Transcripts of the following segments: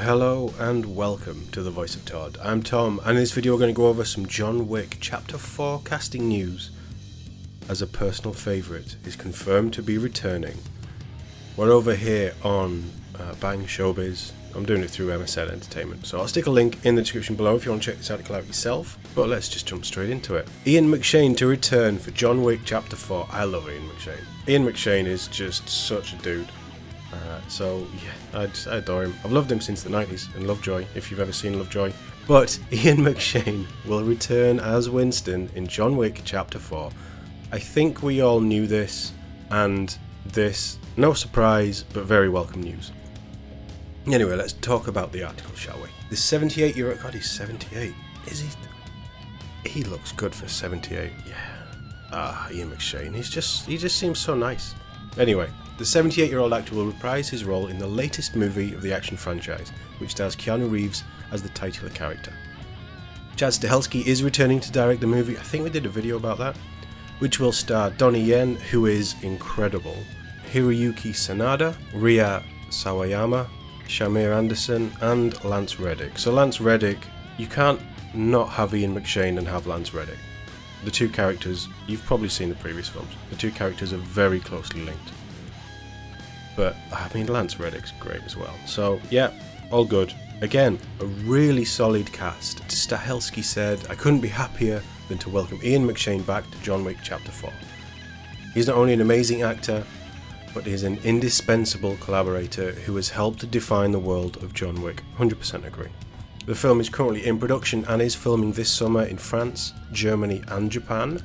Hello and welcome to the Voice of TOD. I'm Tom, and in this video we're going to go over some John Wick Chapter 4 casting news, as a personal favourite is confirmed to be returning. We're over here on Bang Showbiz. I'm doing it through MSN Entertainment, so I'll stick a link in the description below if you want to check this article out yourself, but let's just jump straight into it. Ian McShane to return for John Wick Chapter 4. I love Ian McShane. Ian McShane is just such a dude. So yeah, I adore him. I've loved him since the 90s and Lovejoy, if you've ever seen Lovejoy. But Ian McShane will return as Winston in John Wick Chapter 4. I think we all knew this, and this, no surprise, but very welcome news. Anyway, let's talk about the article, shall we? The 78-year-old, God, he's 78. Is he? He looks good for 78. Yeah. Ian McShane, he just seems so nice. Anyway, the 78-year-old actor will reprise his role in the latest movie of the action franchise, which stars Keanu Reeves as the titular character. Chad Stahelski is returning to direct the movie. I think we did a video about that, which will star Donnie Yen, who is incredible, Hiroyuki Sanada, Ria Sawayama, Shamir Anderson, and Lance Reddick. So Lance Reddick, you can't not have Ian McShane and have Lance Reddick. The two characters, you've probably seen the previous films, the two characters are very closely linked. But, I mean, Lance Reddick's great as well. So, yeah, all good. Again, a really solid cast. Stahelski said, "I couldn't be happier than to welcome Ian McShane back to John Wick Chapter 4. He's not only an amazing actor, but he's an indispensable collaborator who has helped to define the world of John Wick." 100% agree. The film is currently in production and is filming this summer in France, Germany and Japan.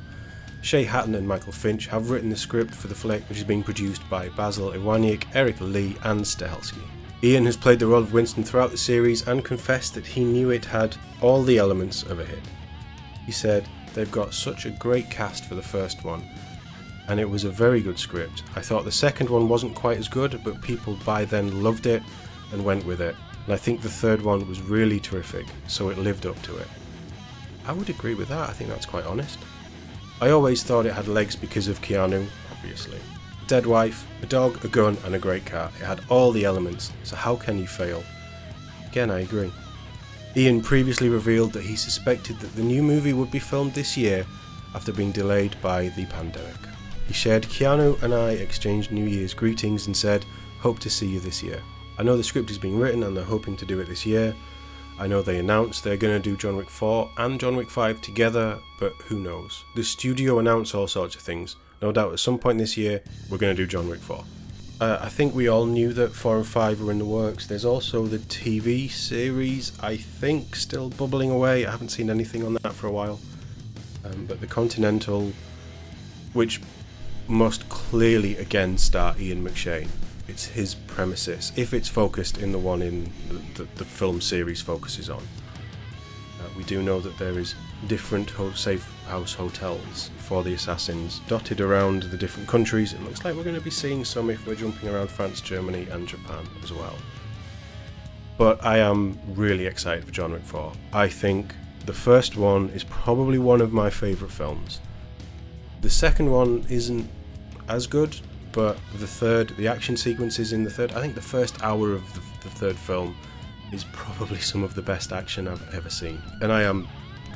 Shay Hatton and Michael Finch have written the script for the flick, which is being produced by Basil Iwaniak, Erica Lee and Stahelski. Ian has played the role of Winston throughout the series and confessed that he knew it had all the elements of a hit. He said, "They've got such a great cast for the first one, and it was a very good script. I thought the second one wasn't quite as good, but people by then loved it and went with it. And I think the third one was really terrific, so it lived up to it." I would agree with that. I think that's quite honest. "I always thought it had legs because of Keanu, obviously. Dead wife, a dog, a gun and a great car. It had all the elements, so how can you fail?" Again, I agree. Ian previously revealed that he suspected that the new movie would be filmed this year after being delayed by the pandemic. He shared, "Keanu and I exchanged New Year's greetings and said, 'Hope to see you this year. I know the script is being written and they're hoping to do it this year. I know they announced they're going to do John Wick 4 and John Wick 5 together, but who knows. The studio announced all sorts of things. No doubt at some point this year, we're going to do John Wick 4. I think we all knew that 4 and 5 were in the works. There's also the TV series, I think, still bubbling away. I haven't seen anything on that for a while. But the Continental, which must clearly again star Ian McShane. It's his premises, if it's focused in the one in the film series focuses on. We do know that there is different safe house hotels for the assassins dotted around the different countries. It looks like we're going to be seeing some if we're jumping around France, Germany and Japan as well. But I am really excited for John Wick 4. I think the first one is probably one of my favourite films. The second one isn't as good, but the action sequences in the third, I think the first hour of the third film is probably some of the best action I've ever seen. And I am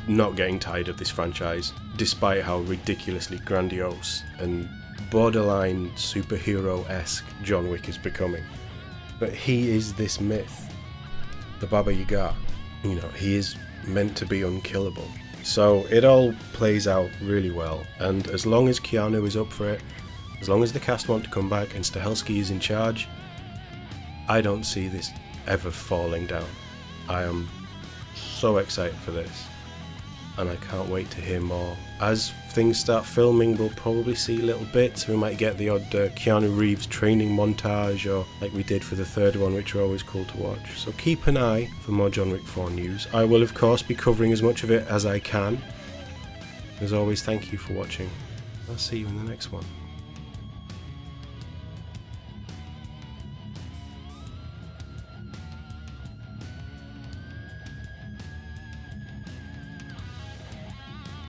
not getting tired of this franchise, despite how ridiculously grandiose and borderline superhero-esque John Wick is becoming. But he is this myth, the Baba Yaga. You know, he is meant to be unkillable. So it all plays out really well, and as long as Keanu is up for it, as long as the cast want to come back and Stahelski is in charge, I don't see this ever falling down. I am so excited for this, and I can't wait to hear more. As things start filming, we'll probably see little bits. We might get the odd Keanu Reeves training montage, or like we did for the third one, which are always cool to watch. So keep an eye for more John Wick 4 news. I will of course be covering as much of it as I can. As always, thank you for watching. I'll see you in the next one.